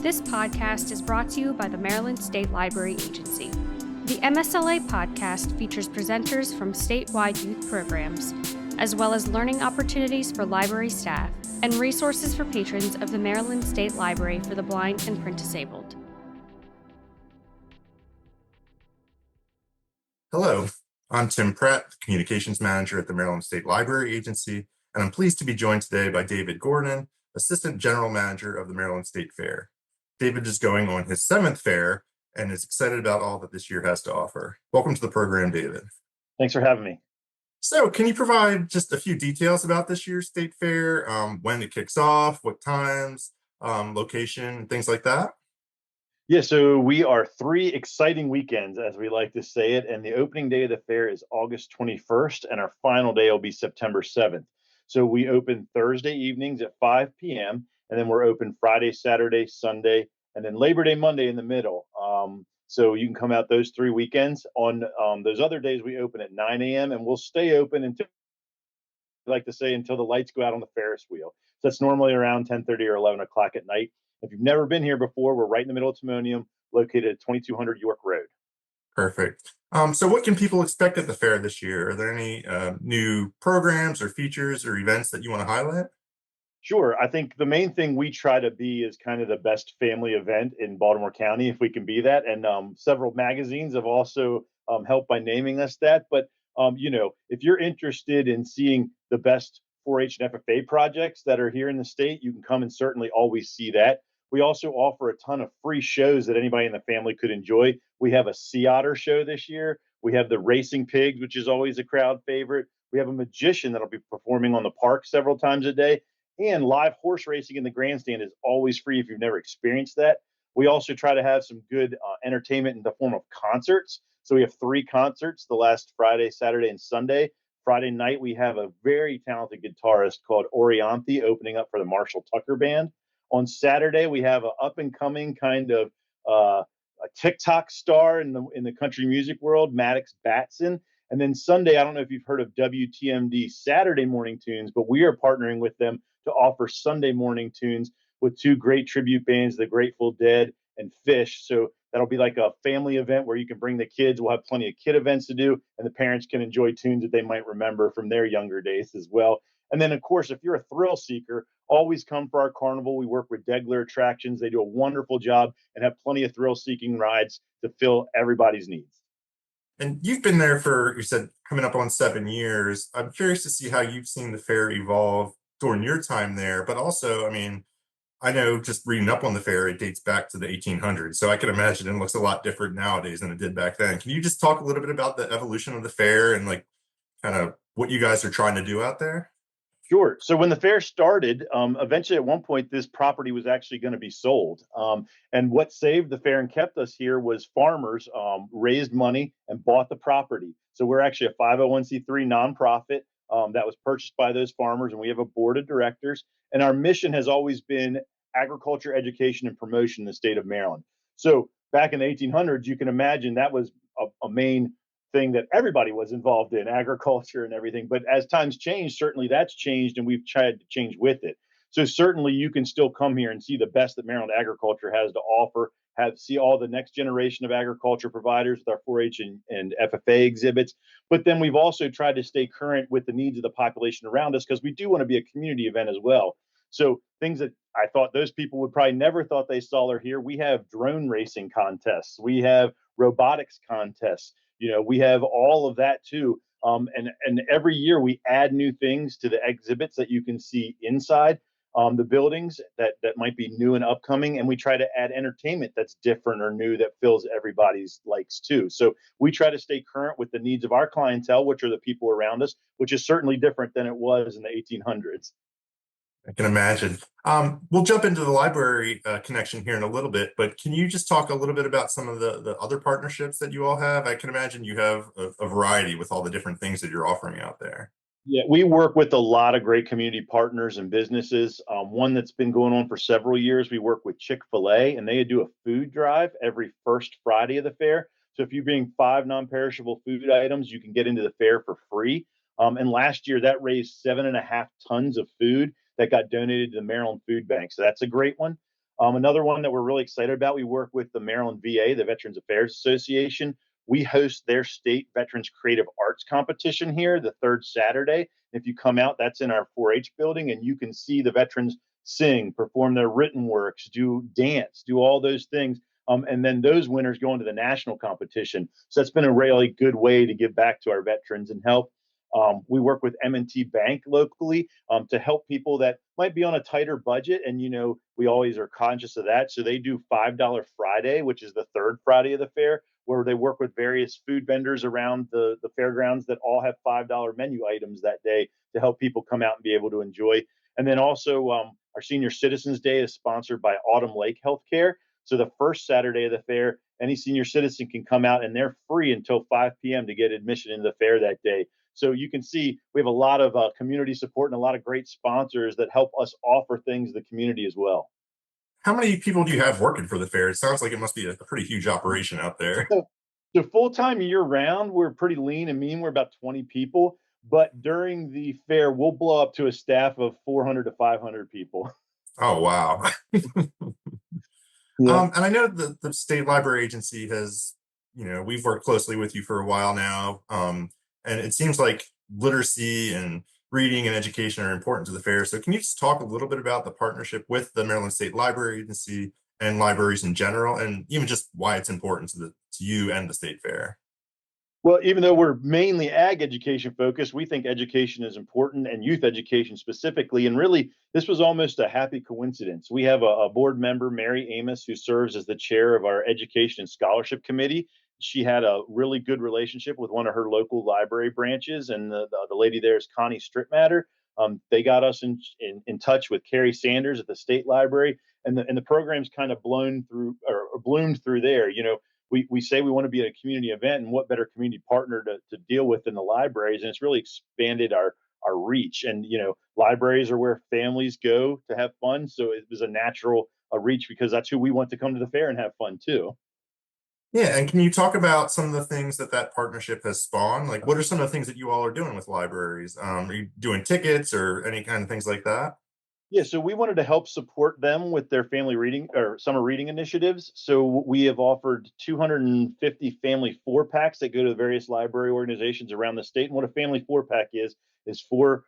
This podcast is brought to you by the Maryland State Library Agency. The MSLA podcast features presenters from statewide youth programs, as well as learning opportunities for library staff and resources for patrons of the Maryland State Library for the Blind and Print Disabled. Hello, I'm Tim Pratt, Communications Manager at the Maryland State Library Agency, and I'm pleased to be joined today by David Gordon, Assistant General Manager of the Maryland State Fair. David is going on his 7th fair and is excited about all that this year has to offer. Welcome to the program, David. Thanks for having me. So can you provide just a few details about this year's state fair, when it kicks off, what times, location, things like that? Yeah, so we are 3 exciting weekends, as we like to say it, and the opening day of the fair is August 21st, and our final day will be September 7th. So we open Thursday evenings at 5 p.m., and then we're open Friday, Saturday, Sunday, and then Labor Day Monday in the middle. So you can come out those 3 weekends. On those other days, we open at 9 a.m., and we'll stay open until, until the lights go out on the Ferris wheel. So that's normally around 10:30 or 11 o'clock at night. If you've never been here before, we're right in the middle of Timonium, located at 2200 York Road. Perfect. So what can people expect at the fair this year? Are there any new programs or features or events that you want to highlight? Sure. I think the main thing we try to be is kind of the best family event in Baltimore County, if we can be that. And several magazines have also helped by naming us that. But, if you're interested in seeing the best 4-H and FFA projects that are here in the state, you can come and certainly always see that. We also offer a ton of free shows that anybody in the family could enjoy. We have a sea otter show this year. We have the racing pigs, which is always a crowd favorite. We have a magician that'll be performing on the park several times a day. And live horse racing in the grandstand is always free if you've never experienced that. We also try to have some good entertainment in the form of concerts. So we have 3 concerts the last Friday, Saturday, and Sunday. Friday night, we have a very talented guitarist called Orianthi opening up for the Marshall Tucker Band. On Saturday, we have an up-and-coming kind of a TikTok star in the country music world, Maddox Batson. And then Sunday, I don't know if you've heard of WTMD Saturday Morning Tunes, but we are partnering with them to offer Sunday morning tunes with 2 great tribute bands, the Grateful Dead and Fish. So that'll be like a family event where you can bring the kids. We'll have plenty of kid events to do, and the parents can enjoy tunes that they might remember from their younger days as well. And then, of course, if you're a thrill seeker, always come for our carnival. We work with Degler Attractions. They do a wonderful job and have plenty of thrill-seeking rides to fill everybody's needs. And you've been there for, you said, coming up on 7 years. I'm curious to see how you've seen the fair evolve during your time there. But also, I know just reading up on the fair, it dates back to the 1800s. So I can imagine it looks a lot different nowadays than it did back then. Can you just talk a little bit about the evolution of the fair and kind of what you guys are trying to do out there? Sure. So when the fair started, eventually at one point, this property was actually going to be sold. And what saved the fair and kept us here was farmers raised money and bought the property. So we're actually a 501c3 nonprofit that was purchased by those farmers, and we have a board of directors. And our mission has always been agriculture, education, and promotion in the state of Maryland. So back in the 1800s, you can imagine that was a main thing that everybody was involved in, agriculture and everything. But as times change, certainly that's changed, and we've tried to change with it. So certainly you can still come here and see the best that Maryland agriculture has to offer, see all the next generation of agriculture providers with our 4-H and FFA exhibits. But then we've also tried to stay current with the needs of the population around us, because we do want to be a community event as well. So things that I thought those people would probably never thought they saw are here. We have drone racing contests. We have robotics contests. We have all of that too. And every year we add new things to the exhibits that you can see inside the buildings that might be new and upcoming. And we try to add entertainment that's different or new that fills everybody's likes too. So we try to stay current with the needs of our clientele, which are the people around us, which is certainly different than it was in the 1800s. I can imagine. We'll jump into the library connection here in a little bit, but can you just talk a little bit about some of the other partnerships that you all have? I can imagine you have a variety with all the different things that you're offering out there. Yeah, we work with a lot of great community partners and businesses. One that's been going on for several years, we work with Chick-fil-A, and they do a food drive every first Friday of the fair. So if you bring 5 non-perishable food items, you can get into the fair for free. And last year that raised 7.5 tons of food that got donated to the Maryland Food Bank. So that's a great one. Another one that we're really excited about, we work with the Maryland VA, the Veterans Affairs Association. We host their state Veterans Creative Arts competition here the third Saturday. If you come out, that's in our 4-H building, and you can see the veterans sing, perform their written works, do dance, do all those things. And then those winners go into the national competition. So that's been a really good way to give back to our veterans and help. We work with M&T Bank locally to help people that might be on a tighter budget. And, we always are conscious of that. So they do $5 Friday, which is the third Friday of the fair, where they work with various food vendors around the fairgrounds that all have $5 menu items that day to help people come out and be able to enjoy. And then also, our Senior Citizens Day is sponsored by Autumn Lake Healthcare. So the first Saturday of the fair, any senior citizen can come out and they're free until 5 p.m. to get admission into the fair that day. So you can see we have a lot of community support and a lot of great sponsors that help us offer things to the community as well. How many people do you have working for the fair? It sounds like it must be a pretty huge operation out there. So full time year round, we're pretty lean and mean. We're about 20 people, but during the fair, we'll blow up to a staff of 400 to 500 people. Oh, wow. Yeah. And I know the state library agency has, we've worked closely with you for a while now. And it seems like literacy and reading and education are important to the fair. So can you just talk a little bit about the partnership with the Maryland State Library Agency and libraries in general, and even just why it's important to you and the state fair? Well, even though we're mainly ag education focused, we think education is important and youth education specifically. And really, this was almost a happy coincidence. We have a board member, Mary Amos, who serves as the chair of our education and scholarship committee. She had a really good relationship with one of her local library branches, and the lady there is Connie Strittmatter. They got us in touch with Carrie Sanders at the state library, and the program's kind of blown through or bloomed through there. We say we want to be at a community event, and what better community partner to deal with than the libraries? And it's really expanded our reach. And libraries are where families go to have fun, so it was a natural reach because that's who we want to come to the fair and have fun too. Yeah, and can you talk about some of the things that partnership has spawned? Like, what are some of the things that you all are doing with libraries? Are you doing tickets or any kind of things like that? Yeah, so we wanted to help support them with their family reading or summer reading initiatives. So we have offered 250 family 4 packs that go to the various library organizations around the state. And what a family 4 pack is 4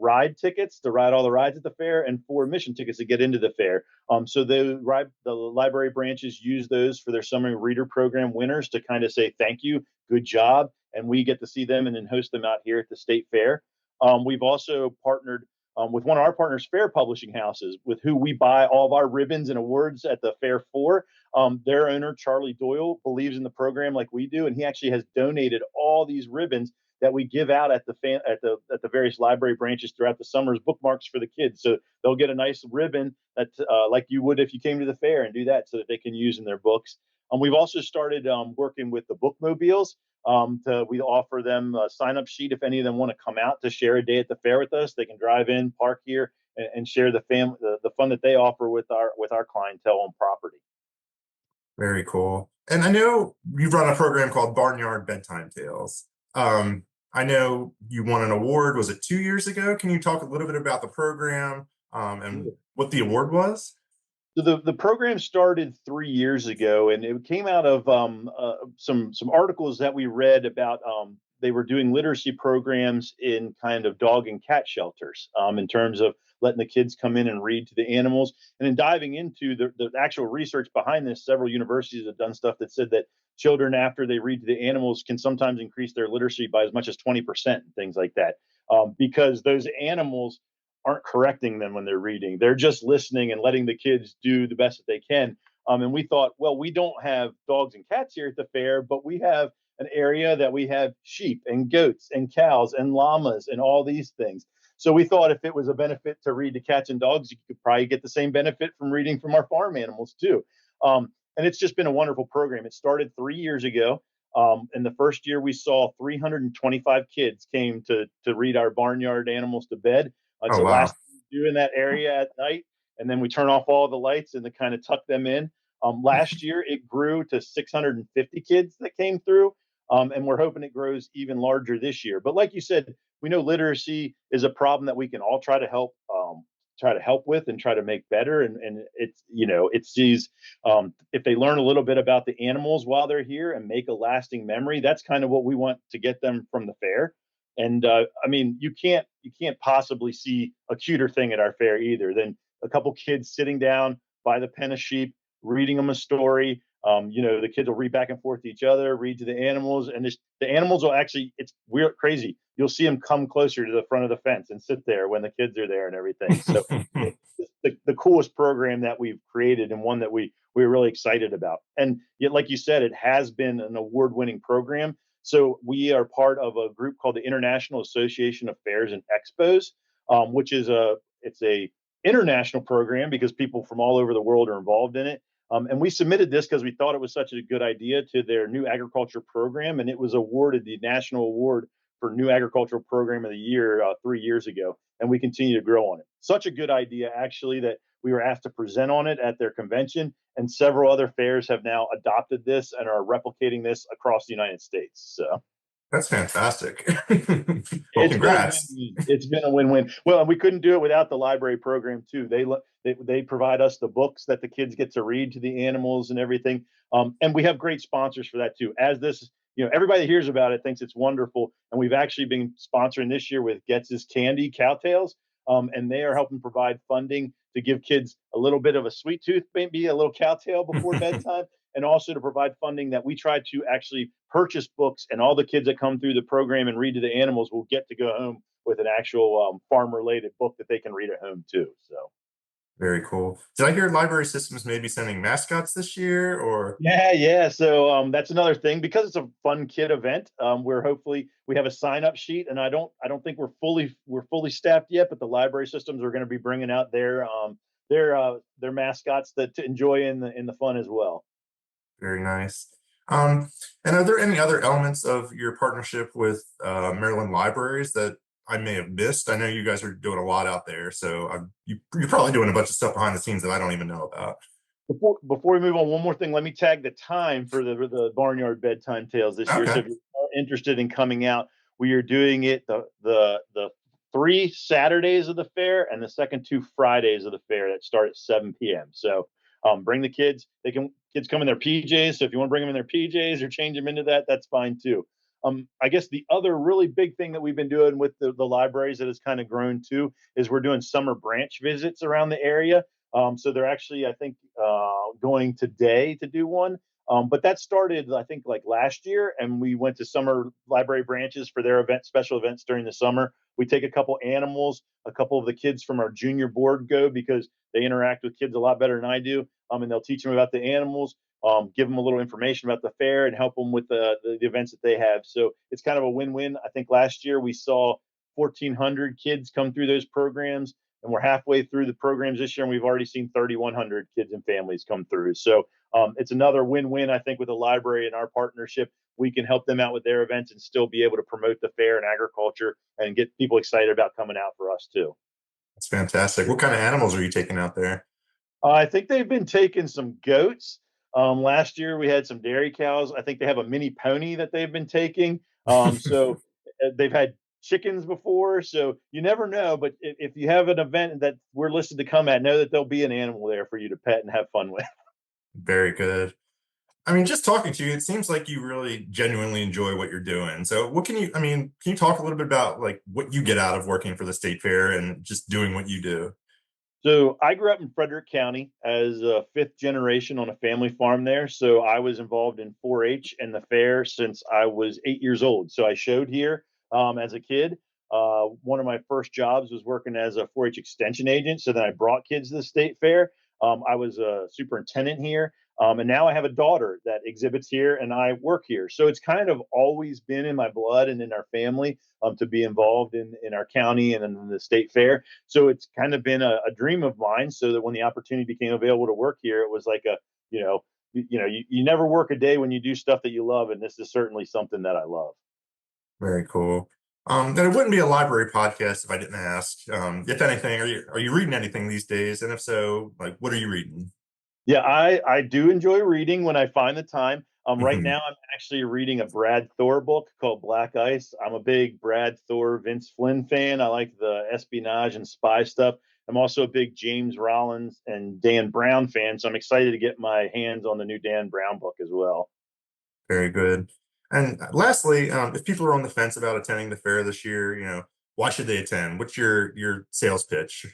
ride tickets to ride all the rides at the fair and 4 admission tickets to get into the fair. So the library branches use those for their summer reader program winners to kind of say thank you, good job, and we get to see them and then host them out here at the state fair. We've also partnered with one of our partners, Fair Publishing Houses, with who we buy all of our ribbons and awards at the fair for. Their owner, Charlie Doyle, believes in the program like we do, and he actually has donated all these ribbons that we give out at the various library branches throughout the summer as bookmarks for the kids. So they'll get a nice ribbon that like you would if you came to the fair and do that, so that they can use in their books. We've also started working with the bookmobiles. We offer them a sign up sheet if any of them want to come out to share a day at the fair with us. They can drive in, park here, and share the fun that they offer with our clientele on property. Very cool. And I know you run a program called Barnyard Bedtime Tales. I know you won an award. Was it 2 years ago? Can you talk a little bit about the program and what the award was? So the program started 3 years ago, and it came out of some articles that we read about. They were doing literacy programs in kind of dog and cat shelters in terms of letting the kids come in and read to the animals. And in diving into the actual research behind this, several universities have done stuff that said that children, after they read to the animals, can sometimes increase their literacy by as much as 20% and things like that, because those animals aren't correcting them when they're reading. They're just listening and letting the kids do the best that they can. And we thought, well, we don't have dogs and cats here at the fair, but we have an area that we have sheep and goats and cows and llamas and all these things. So we thought if it was a benefit to read to cats and dogs, you could probably get the same benefit from reading from our farm animals too. And it's just been a wonderful program. It started 3 years ago. In the first year, we saw 325 kids came to read our barnyard animals to bed. It's Oh, the wow. last thing we do in that area at night, and then we turn off all the lights and to kind of tuck them in. Last year, it grew to 650 kids that came through, and we're hoping it grows even larger this year. But like you said, we know literacy is a problem that we can all try to help try to help with and try to make better. And it's, it's these, if they learn a little bit about the animals while they're here and make a lasting memory, that's kind of what we want to get them from the fair. And I mean, you can't possibly see a cuter thing at our fair either than a couple kids sitting down by the pen of sheep, reading them a story. The kids will read back and forth to each other, read to the animals, and the animals will actually, it's weird, crazy. You'll see them come closer to the front of the fence and sit there when the kids are there and everything. So it's the coolest program that we've created, and one that we're really excited about. And yet, like you said, it has been an award-winning program. So we are part of a group called the International Association of Fairs and Expos, which is a international program because people from all over the world are involved in it. And we submitted this because we thought it was such a good idea to their new agriculture program, and it was awarded the national award for new agricultural program of the year 3 years ago, and we continue to grow on it. Such a good idea, actually, that we were asked to present on it at their convention, and several other fairs have now adopted this and are replicating this across the United States. So That's fantastic. Well, it's been a congrats. win-win. It's been a win-win. Well, and we couldn't do it without the library program too. They provide us the books that the kids get to read to the animals and everything. And we have great sponsors for that too. As this, everybody that hears about it thinks it's wonderful, and we've actually been sponsoring this year with Getz's Candy Cowtails, and they are helping provide funding to give kids a little bit of a sweet tooth, maybe a little cowtail before bedtime, and also to provide funding that we try to actually purchase books, and all the kids that come through the program and read to the animals will get to go home with an actual farm related book that they can read at home too. So Very cool. Did I hear library systems maybe sending mascots this year or? yeah. So that's another thing, because it's a fun kid event. We're hopefully we have a sign up sheet, and I don't think we're fully staffed yet, but the library systems are going to be bringing out their mascots to enjoy in the fun as well. Very nice. Um, and are there any other elements of your partnership with Maryland Libraries that I may have missed? I know you guys are doing a lot out there, so you're probably doing a bunch of stuff behind the scenes that I don't even know about. Before we move on, one more thing. Let me tag the time for the Barnyard Bedtime Tales this year. So Okay. if you're interested in coming out, we are doing it the 3 Saturdays of the fair and the second 2 Fridays of the fair that start at 7 p.m. So bring the kids. Kids come in their PJs. So if you want to bring them in their PJs or change them into that, that's fine too. I guess the other really big thing that we've been doing with the libraries that has kind of grown too is we're doing summer branch visits around the area. So they're actually, I think, going today to do one. But that started, I think, like last year, and we went to summer library branches for their special events during the summer. We take a couple animals, a couple of the kids from our junior board go because they interact with kids a lot better than I do, and they'll teach them about the animals, give them a little information about the fair, and help them with the events that they have. So it's kind of a win-win. I think last year we saw 1,400 kids come through those programs, and we're halfway through the programs this year, and we've already seen 3,100 kids and families come through. So it's another win-win, I think, with the library and our partnership. We can help them out with their events and still be able to promote the fair and agriculture and get people excited about coming out for us too. That's fantastic. What kind of animals are you taking out there? I think they've been taking some goats. Last year we had some dairy cows. I think they have a mini pony that they've been taking. So they've had chickens before. So you never know. But if you have an event that we're listed to come at, know that there'll be an animal there for you to pet and have fun with. Very good. I mean, just talking to you, it seems like you really genuinely enjoy what you're doing. So can you talk a little bit about like what you get out of working for the state fair and just doing what you do? So I grew up in Frederick County as a fifth generation on a family farm there. So I was involved in 4-H and the fair since I was 8 years old. So I showed here as a kid. One of my first jobs was working as a 4-H extension agent. So then I brought kids to the state fair. I was a superintendent here. And now I have a daughter that exhibits here and I work here. So it's kind of always been in my blood and in our family to be involved in our county and in the state fair. So it's kind of been a dream of mine. So that when the opportunity became available to work here, it was like you never work a day when you do stuff that you love. And this is certainly something that I love. Very cool. Then it wouldn't be a library podcast if I didn't ask. If anything, are you reading anything these days? And if so, like, what are you reading? Yeah, I do enjoy reading when I find the time. Right Mhm. now, I'm actually reading a Brad Thor book called Black Ice. I'm a big Brad Thor, Vince Flynn fan. I like the espionage and spy stuff. I'm also a big James Rollins and Dan Brown fan, so I'm excited to get my hands on the new Dan Brown book as well. Very good. And lastly, if people are on the fence about attending the fair this year, why should they attend? What's your sales pitch?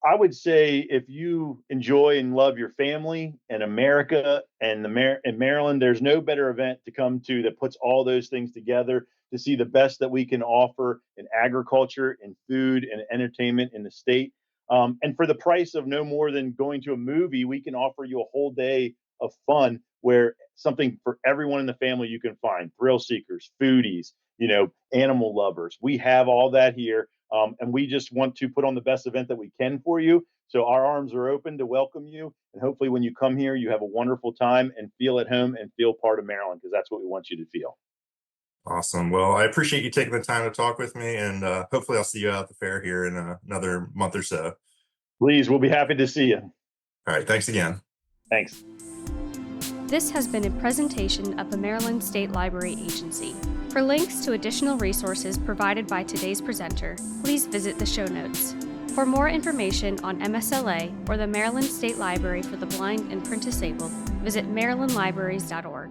I would say if you enjoy and love your family and America and in Maryland, there's no better event to come to that puts all those things together to see the best that we can offer in agriculture, in food, and entertainment in the state. And for the price of no more than going to a movie, we can offer you a whole day of fun where something for everyone in the family you can find thrill seekers, foodies, animal lovers. We have all that here. And we just want to put on the best event that we can for you. So our arms are open to welcome you. And hopefully, when you come here, you have a wonderful time and feel at home and feel part of Maryland, because that's what we want you to feel. Awesome. Well, I appreciate you taking the time to talk with me, and hopefully I'll see you out at the fair here in another month or so. Please, we'll be happy to see you. All right. Thanks again. Thanks. This has been a presentation of the Maryland State Library Agency. For links to additional resources provided by today's presenter, please visit the show notes. For more information on MSLA or the Maryland State Library for the Blind and Print Disabled, visit marylandlibraries.org.